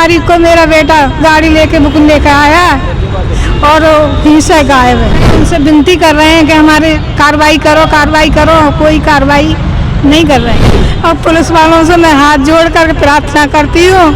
तारीख को मेरा बेटा गाड़ी लेके बुक लेकर आया और यहीं से गायब है। उनसे विनती कर रहे हैं कि हमारे कार्रवाई करो, कोई कार्रवाई नहीं कर रहे हैं। और पुलिस वालों से मैं हाथ जोड़ कर प्रार्थना करती हूँ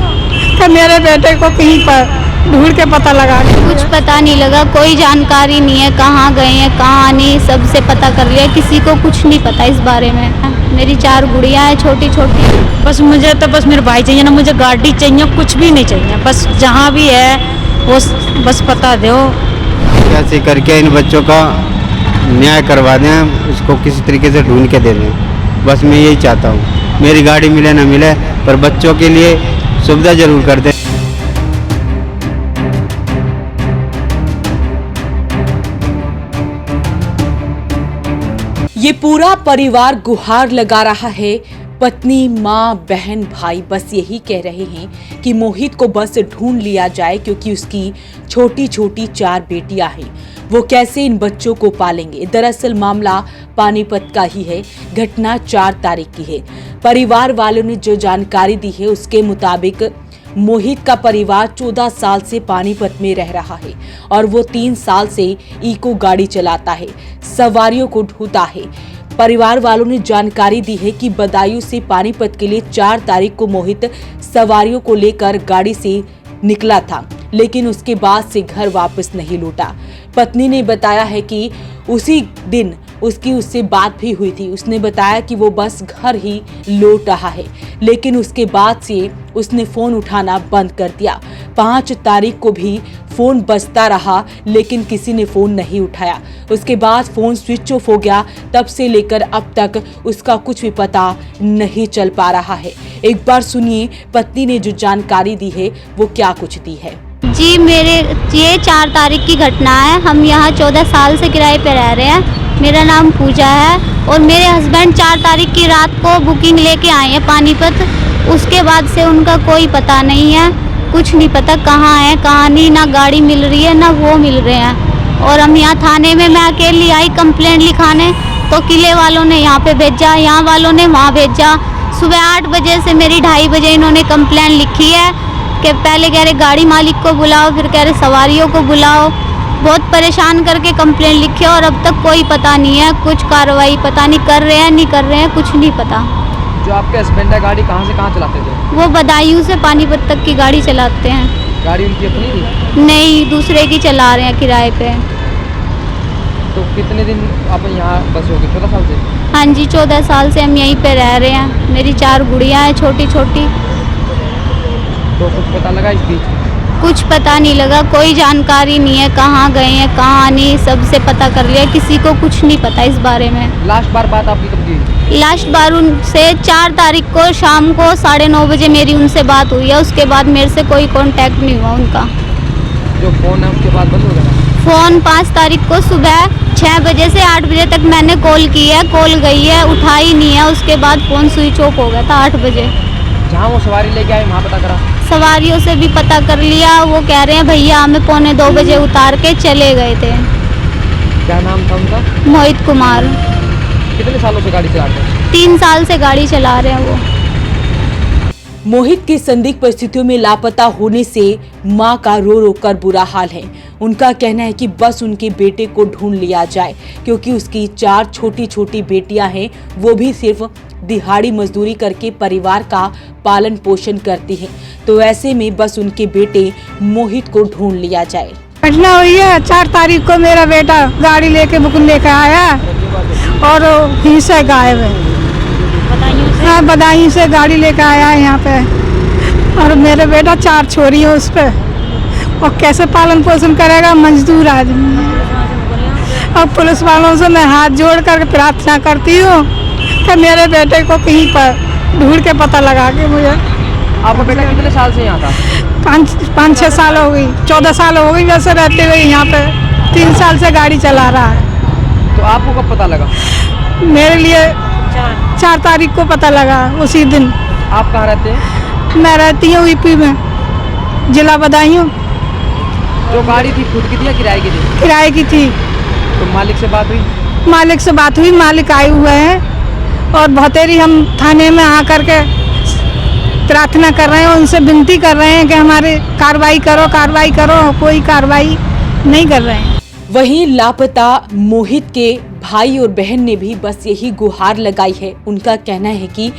कि मेरे बेटे को कहीं पर ढूंढ के पता लगा। कुछ पता नहीं लगा, कोई जानकारी नहीं है, कहाँ गए हैं कहाँ नहीं, सबसे पता कर लिया, किसी को कुछ नहीं पता इस बारे में। मेरी 4 गुड़िया है छोटी छोटी। बस मुझे तो बस मेरा भाई चाहिए ना, मुझे गाड़ी चाहिए, कुछ भी नहीं चाहिए, बस जहाँ भी है वो बस पता दो। कैसे करके इन बच्चों का न्याय करवा दें, उसको किसी तरीके से ढूंढ के दे दें, बस मैं यही चाहता हूँ। मेरी गाड़ी मिले ना मिले पर बच्चों के लिए सुविधा जरूर कर दें। ये पूरा परिवार गुहार लगा रहा है। पत्नी, माँ, बहन, भाई बस यही कह रहे हैं कि मोहित को बस ढूंढ लिया जाए, क्योंकि उसकी छोटी छोटी 4 बेटियां हैं। वो कैसे इन बच्चों को पालेंगे। दरअसल मामला पानीपत का ही है। घटना 4 तारीख की है। परिवार वालों ने जो जानकारी दी है उसके मुताबिक मोहित का परिवार 14 साल से पानीपत में रह रहा है और वो 3 साल से इको गाड़ी चलाता है, सवारियों को ढूंढता है। परिवार वालों ने जानकारी दी है कि बदायूं से पानीपत के लिए 4 तारीख को मोहित सवारियों को लेकर गाड़ी से निकला था, लेकिन उसके बाद से घर वापस नहीं लौटा। पत्नी ने बताया है कि उसी दिन उससे बात भी हुई थी। उसने बताया कि वो बस घर ही लौट रहा है, लेकिन उसके बाद से उसने फोन उठाना बंद कर दिया। 5 तारीख को भी फोन बजता रहा, लेकिन किसी ने फोन नहीं उठाया। उसके बाद फोन स्विच ऑफ हो गया। तब से लेकर अब तक उसका कुछ भी पता नहीं चल पा रहा है। एक बार सुनिए पत्नी ने जो जानकारी दी है वो क्या कुछ दी है। जी ये 4 तारीख की घटना है। हम यहाँ 14 साल से किराए पे रह रहे हैं। मेरा नाम पूजा है और मेरे हस्बैंड 4 तारीख की रात को बुकिंग लेके आए हैं पानीपत। उसके बाद से उनका कोई पता नहीं है, कुछ नहीं पता कहाँ है कहाँ नहीं, ना गाड़ी मिल रही है ना वो मिल रहे हैं। और हम यहाँ थाने में मैं अकेली आई कंप्लेंट लिखाने, तो किले वालों ने यहाँ पे भेजा, यहाँ वालों ने वहाँ भेजा। सुबह 8 बजे से मेरी 2:30 बजे इन्होंने कंप्लेंट लिखी है कि पहले कह रहे गाड़ी मालिक को बुलाओ, फिर कह रहे सवारियों को बुलाओ। बहुत परेशान करके कंप्लेंट लिखी और अब तक कोई पता नहीं है, कुछ कार्रवाई पता नहीं कर रहे हैं, कुछ नहीं पता। जो आपके हस्बैंड है गाड़ी कहाँ से कहाँ चलाते थे? वो बदायूं से पानीपत तक की गाड़ी चलाते हैं। गाड़ी उनकी अपनी थी? नहीं, दूसरे की चला रहे हैं किराए पे। तो कितने दिन आप यहाँ बस हो गए? 14 साल से? हाँ जी, 14 साल से हम यहीं पे रह रहे हैं। मेरी 4 गुड़िया हैं छोटी छोटी। तो कुछ पता लगा इस बीच? कुछ पता नहीं लगा, कोई जानकारी नहीं है, कहाँ गए हैं कहाँ नहीं, सबसे पता कर लिया, किसी को कुछ नहीं पता इस बारे में। लास्ट बार बात आपकी कब की? लास्ट बार उनसे 4 तारीख को शाम को 9:30 बजे मेरी उनसे बात हुई है। उसके बाद मेरे से कोई कांटेक्ट नहीं हुआ उनका। जो फोन है उसके बाद बंद हो गया? फ़ोन 5 तारीख को सुबह 6 बजे से 8 बजे तक मैंने कॉल की है, कॉल गई है, उठाई नहीं है। उसके बाद फ़ोन स्विच ऑफ हो गया था 8 बजे। जहाँ वो सवारी लेके आए वहाँ पता करा? सवारियों से भी पता कर लिया। वो कह रहे हैं भैया हमें 1:45 बजे उतार के चले गए थे। क्या नाम था उनका? मोहित कुमार। कितने सालों से गाड़ी चलाते हैं? 3 साल से गाड़ी चला रहे हैं वो। मोहित के संदिग्ध परिस्थितियों में लापता होने से मां का रो रो कर बुरा हाल है। उनका कहना है कि बस उनके बेटे को ढूंढ लिया जाए, क्योंकि उसकी 4 छोटी छोटी बेटियां हैं। वो भी सिर्फ दिहाड़ी मजदूरी करके परिवार का पालन पोषण करती हैं। तो ऐसे में बस उनके बेटे मोहित को ढूंढ लिया जाए। घटना हुई है 4 तारीख को मेरा बेटा गाड़ी लेके बुक लेकर आया और यहीं से गायब है। हाँ, बदायूं से गाड़ी लेकर आया है यहाँ पे। और मेरे बेटा 4 छोरी है उस पर, और कैसे पालन पोषण करेगा, मजदूर आदमी है। और पुलिस वालों से मैं हाथ जोड़ कर प्रार्थना करती हूँ कि मेरे बेटे को कहीं पर ढूंढ के पता लगा के मुझे। आपका बेटा कितने साल से यहाँ था? 5-6 साल हो गई, 14 साल हो गई वैसे रहते हुए यहाँ पे। 3 साल से गाड़ी चला रहा है। तो आपको कब पता लगा? मेरे लिए 4 तारीख को पता लगा, उसी दिन। आप कहाँ रहते हैं? मैं रहती हूँ यूपी में, जिला बदायूं। जो गाड़ी थी खुद की थी या किराए की थी? किराए की थी। तो मालिक से बात हुई? मालिक से बात हुई, मालिक आए हुए हैं और बहुतेरी हम थाने में आकर के प्रार्थना कर रहे हैं, उनसे विनती कर रहे हैं कि हमारे कार्रवाई करो, कोई कार्रवाई नहीं कर रहे हैं। वहीं लापता मोहित के भाई और बहन ने भी बस यही गुहार लगाई है। उनका कहना है कि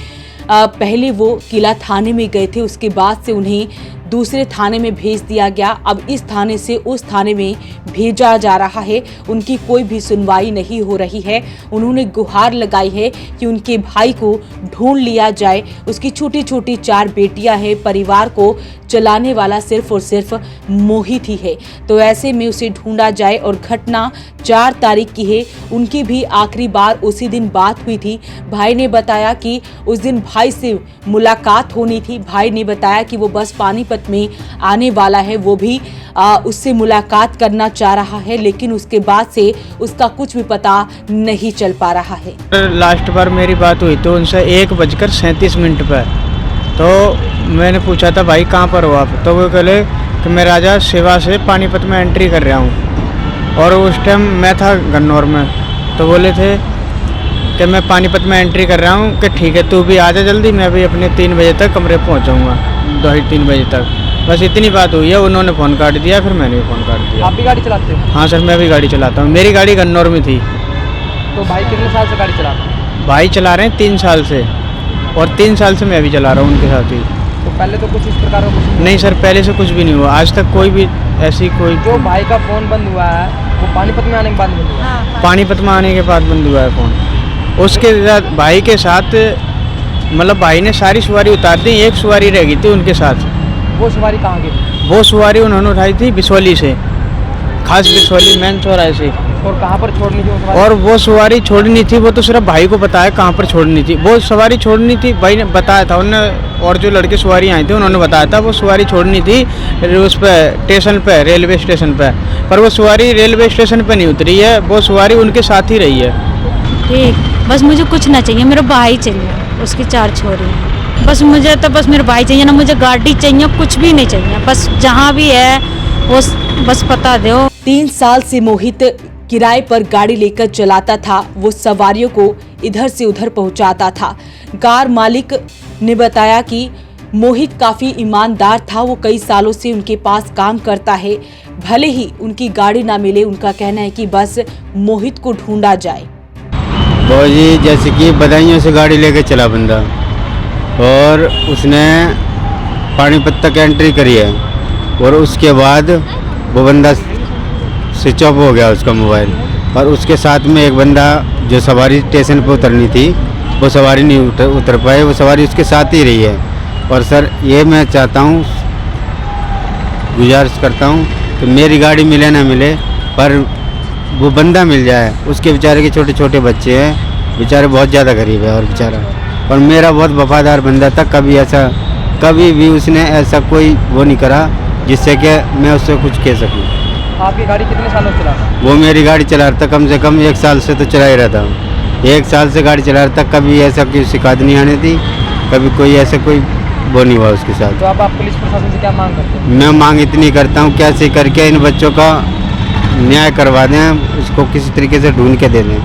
पहले वो किला थाने में गए थे, उसके बाद से उन्हें दूसरे थाने में भेज दिया गया। अब इस थाने से उस थाने में भेजा जा रहा है। उनकी कोई भी सुनवाई नहीं हो रही है। उन्होंने गुहार लगाई है कि उनके भाई को ढूंढ लिया जाए। उसकी छोटी छोटी 4 बेटियां हैं। परिवार को चलाने वाला सिर्फ और सिर्फ मोहित ही है। तो ऐसे में उसे ढूंढा जाए। और घटना 4 तारीख की है। उनकी भी आखिरी बार उसी दिन बात हुई थी। भाई ने बताया कि उस दिन भाई से मुलाकात होनी थी। भाई ने बताया कि वो बस पानीपत में आने वाला है, वो भी उससे मुलाकात करना चाह रहा है, लेकिन उसके बाद से उसका कुछ भी पता नहीं चल पा रहा है। लास्ट बार मेरी बात हुई तो उनसे 1:37 पर, तो मैंने पूछा था भाई कहाँ पर हो आप, तो वो कहले कि मैं राजा सेवा से पानीपत में एंट्री कर रहा हूँ। और उस टाइम मैं था गन्नौर में, तो बोले थे कि मैं पानीपत में एंट्री कर रहा हूँ कि ठीक है तू भी आ जा जल्दी, मैं भी अपने 3 बजे तक कमरे पहुँचाऊँगा, 2-3 बजे तक। बस इतनी बात हुई है। उन्होंने फ़ोन काट दिया, फिर मैंने भी फ़ोन काट दिया। आप भी गाड़ी चलाते हो? हाँ सर, मैं भी गाड़ी चलाता हूँ। मेरी गाड़ी गन्नौर में थी। तो भाई कितने साल से गाड़ी चलाते हैं? भाई चला रहे हैं 3 साल से, और 3 साल से मैं भी चला रहा हूँ उनके साथ ही। तो पहले तो कुछ इस प्रकार का कुछ नहीं सर, पहले से कुछ भी नहीं हुआ आज तक। कोई भी ऐसी कोई जो भाई का फ़ोन बंद हुआ है वो पानीपत में आने के बाद बंद हुआ है? पानीपत में आने के बाद बंद हुआ है फ़ोन। उसके साथ भाई के साथ मतलब भाई ने सारी सवारी उतार दी, एक सवारी रह गई थी उनके साथ। वो सवारी कहाँ की? वो सवारी उन्होंने उठाई थी बिसौली से, खास बिसौली मेन चौराहे से। और कहाँ पर छोड़नी थी वो सवारी? और वो सवारी छोड़नी थी, वो तो सिर्फ भाई को पता है कहाँ पर छोड़नी थी। वो सवारी छोड़नी थी, भाई ने बताया था उन्होंने, और जो लड़के सवारी आई थी उन्होंने बताया था वो सवारी छोड़नी थी उस पर स्टेशन पे, रेलवे स्टेशन पे। पर वो सवारी रेलवे स्टेशन पे नहीं उतरी है, वो सवारी उनके साथ ही रही है। ठीक, बस मुझे कुछ ना चाहिए, मेरा भाई चाहिए, उसकी 4 छोरी। बस मुझे तो बस मेरा भाई चाहिए ना, मुझे गाड़ी चाहिए, कुछ भी नहीं चाहिए। बस जहाँ भी है वो बस पता दो। 3 साल से मोहित किराए पर गाड़ी लेकर चलाता था। वो सवारियों को इधर से उधर पहुंचाता था। कार मालिक ने बताया कि मोहित काफी ईमानदार था। वो कई सालों से उनके पास काम करता है। भले ही उनकी गाड़ी ना मिले, उनका कहना है कि बस मोहित को ढूंढा जाए। वो जी जैसे कि बदायूं से गाड़ी लेके चला बंदा, और उसने पानीपत तक एंट्री करी है, और उसके बाद वो बंदा स्विच ऑफ हो गया उसका मोबाइल। और उसके साथ में एक बंदा जो सवारी स्टेशन पर उतरनी थी, वो सवारी नहीं उतर पाए, वो सवारी उसके साथ ही रही है। और सर ये मैं चाहता हूँ, गुजारिश करता हूँ कि मेरी गाड़ी मिले ना मिले, पर वो बंदा मिल जाए। उसके बेचारे के छोटे छोटे बच्चे हैं, बेचारे बहुत ज़्यादा गरीब है और बेचारा, और मेरा बहुत वफादार बंदा था। कभी भी उसने ऐसा कोई वो नहीं करा जिससे कि मैं उससे कुछ कह सकूं। आपकी गाड़ी कितने सालों से चला रहा है? वो मेरी गाड़ी चला रहा था कम से कम 1 साल से तो चला ही रहा था। 1 साल से गाड़ी चला रहा था, कभी ऐसा कोई शिकायत नहीं आनी थी, कभी कोई ऐसा कोई वो नहीं हुआ उसके साथ। तो आप पुलिस प्रशासन से क्या मांग करते हैं? मैं मांग इतनी करता हूँ, कैसे करके इन बच्चों का न्याय करवा दें, उसको किसी तरीके से ढूंढ के दे दें।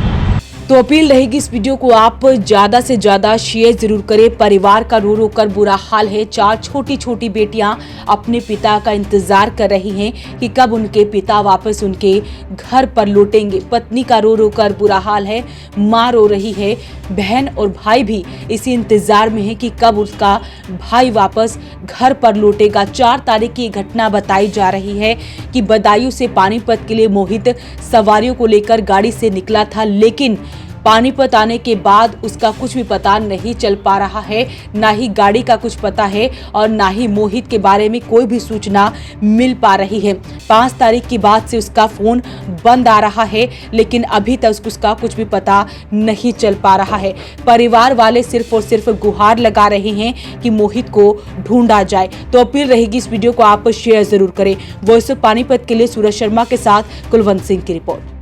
तो अपील रहेगी इस वीडियो को आप ज़्यादा से ज़्यादा शेयर जरूर करें। परिवार का रो रो कर बुरा हाल है। 4 छोटी छोटी बेटियां अपने पिता का इंतजार कर रही हैं कि कब उनके पिता वापस उनके घर पर लौटेंगे। पत्नी का रो रो कर बुरा हाल है, माँ रो रही है, बहन और भाई भी इसी इंतजार में है कि कब उसका भाई वापस घर पर लौटेगा। 4 तारीख की घटना बताई जा रही है कि बदायूं से पानीपत के लिए मोहित सवारियों को लेकर गाड़ी से निकला था, लेकिन पानीपत आने के बाद उसका कुछ भी पता नहीं चल पा रहा है। ना ही गाड़ी का कुछ पता है और ना ही मोहित के बारे में कोई भी सूचना मिल पा रही है। 5 तारीख के बाद से उसका फोन बंद आ रहा है, लेकिन अभी तक उसका कुछ भी पता नहीं चल पा रहा है। परिवार वाले सिर्फ और सिर्फ गुहार लगा रहे हैं कि मोहित को ढूंढा जाए। तो अपील रहेगी इस वीडियो को आप शेयर जरूर करें। वॉइस ऑफ पानीपत के लिए सूरज शर्मा के साथ कुलवंत सिंह की रिपोर्ट।